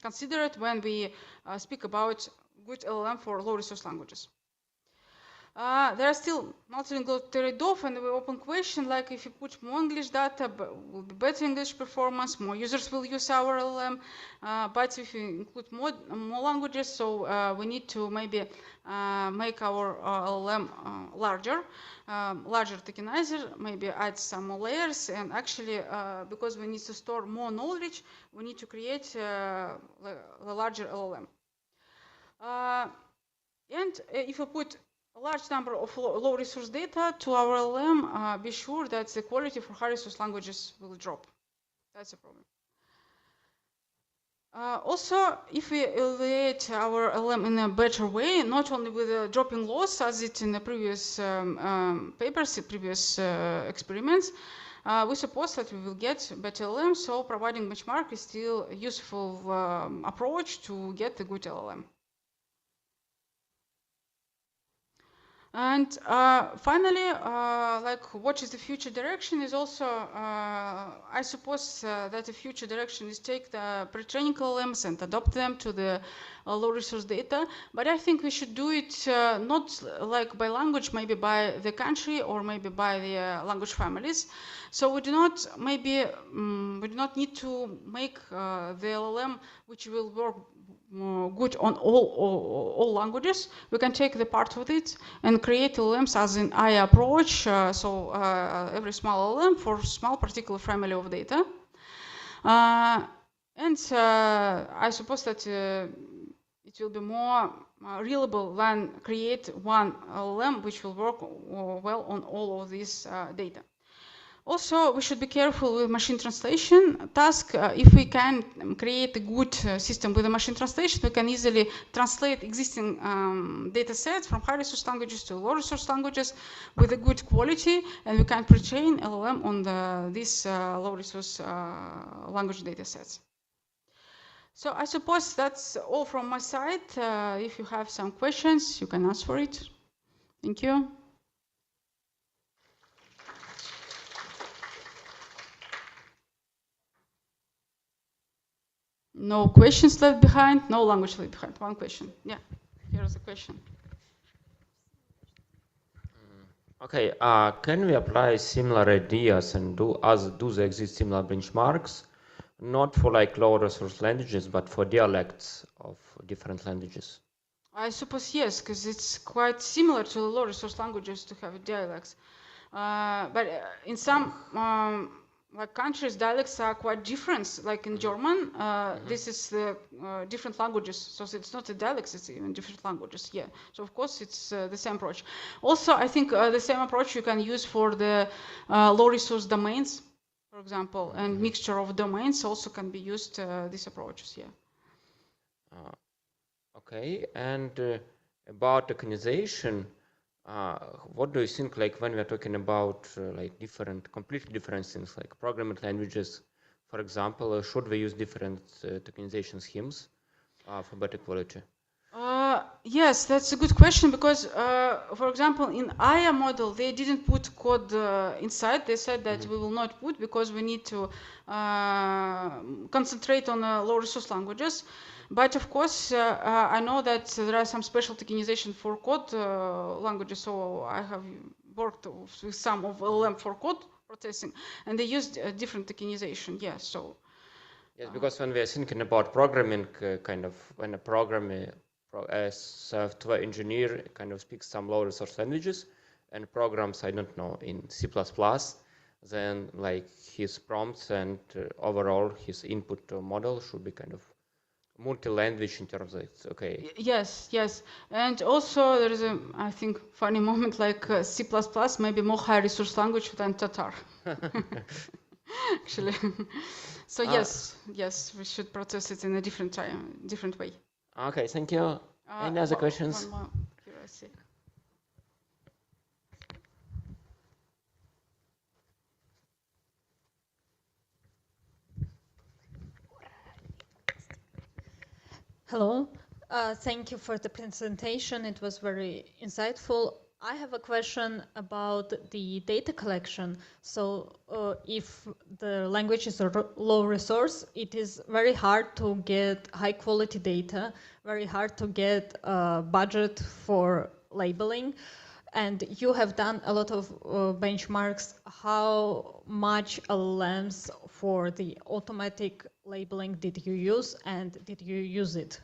considered when we speak about good LLM for low resource languages. There are still multilingual trade-off and the open question, like if you put more English data, will be better English performance, more users will use our LLM, but if you include more languages, so we need to maybe make our LLM larger tokenizer, maybe add some more layers, and actually, because we need to store more knowledge, we need to create a larger LLM. And if you put a large number of low resource data to our LLM, be sure that the quality for high resource languages will drop. That's a problem. Also, if we evaluate our LLM in a better way, not only with a dropping loss as it in the previous papers, previous experiments, we suppose that we will get better LLM, so providing benchmark is still a useful approach to get a good LLM. And finally, like what is the future direction is also, I suppose that the future direction is take the pre-training LLMs and adopt them to the low resource data. But I think we should do it not like by language, maybe by the country or maybe by the language families. So we do not maybe we do not need to make the LLM which will work good on all languages. We can take the part of it and create LLMs as an AI approach. So every small LLM for small particular family of data. And I suppose that it will be more reliable than create one LLM which will work well on all of this data. Also, we should be careful with machine translation task. If we can create a good system with a machine translation, we can easily translate existing data sets from high resource languages to low resource languages with a good quality, and we can pre-train LLM on these low resource language data sets. So I suppose that's all from my side. If you have some questions, you can ask for it. Thank you. No questions left behind, no language left behind. One question. Yeah, here's a question. Okay, can we apply similar ideas and do there exist similar benchmarks, not for like low resource languages, but for dialects of different languages? I suppose yes, because it's quite similar to the low resource languages to have dialects. But in some like countries, dialects are quite different. Like in German, this is the different languages, so it's not a dialects; it's even different languages. Yeah. So of course, it's the same approach. Also, I think the same approach you can use for the low resource domains, for example, and mixture of domains also can be used. These approaches, yeah. Okay, and about tokenization, what do you think, like when we're talking about like completely different things, like programming languages, for example, should we use different tokenization schemes for better quality? Yes, that's a good question because, for example, in IA model, they didn't put code inside. They said that we will not put because we need to concentrate on low resource languages. But of course, I know that there are some special tokenization for code languages. So I have worked with some of LLM for code processing, and they used different tokenization. Yeah, so. Yes, because when we are thinking about programming, kind of when a programmer, a software engineer kind of speaks some low resource languages and programs, I don't know, in C++, then like his prompts and overall his input model should be kind of multi-language in terms of it's okay. Yes, yes. And also there is a, I think, funny moment like C++ maybe more high resource language than Tatar. Actually. So yes, we should process it in a different way. Okay, thank you. Any other questions? One more. Here I see. Hello. Thank you for the presentation. It was very insightful. I have a question about the data collection. So if the language is a low resource, it is very hard to get high quality data, very hard to get a budget for labeling. And you have done a lot of benchmarks. How much LLMs for the automatic labeling did you use, and did you use it?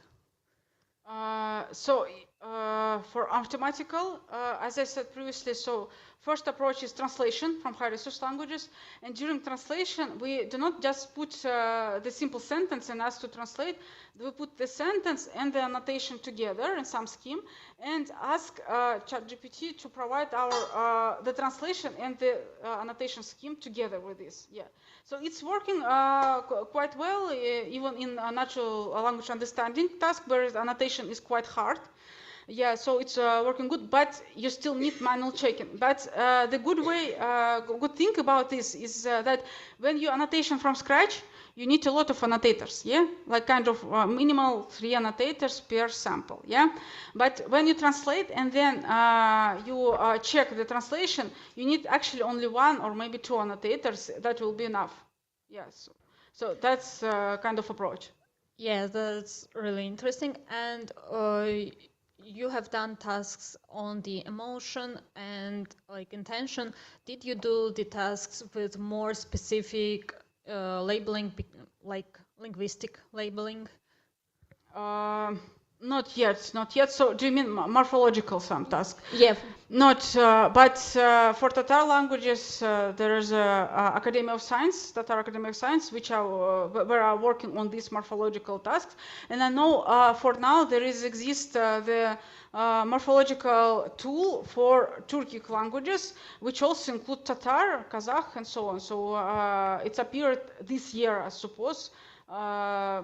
For automatical, as I said previously, so first approach is translation from high resource languages. And during translation, we do not just put the simple sentence and ask to translate. We put the sentence and the annotation together in some scheme and ask ChatGPT to provide our the translation and the annotation scheme together with this. Yeah. So it's working quite well, even in a natural language understanding task, where the annotation is quite hard. Yeah, so it's working good, but you still need manual checking. But the good thing about this is that when you annotation from scratch, you need a lot of annotators, yeah? Like kind of minimal 3 annotators per sample, yeah? But when you translate and then you check the translation, you need actually only 1 or maybe 2 annotators. That will be enough. Yes. So that's kind of approach. Yeah, that's really interesting. And you have done tasks on the emotion and like intention. Did you do the tasks with more specific labeling, like linguistic labeling? Not yet. So do you mean morphological some task? Yeah. Not, but for Tatar languages, there is a Academy of Science, Tatar Academy of Science, which are working on these morphological tasks. And I know for now there exists the morphological tool for Turkic languages, which also include Tatar, Kazakh, and so on. So it appeared this year, I suppose,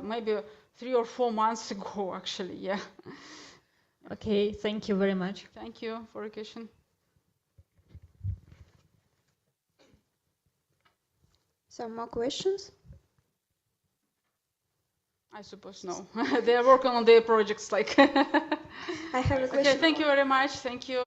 maybe 3 or 4 months ago, actually, yeah. Okay, thank you very much. Thank you for your question. Some more questions? I suppose no. They are working on their projects like. I have a question. Okay, thank you very much. Thank you.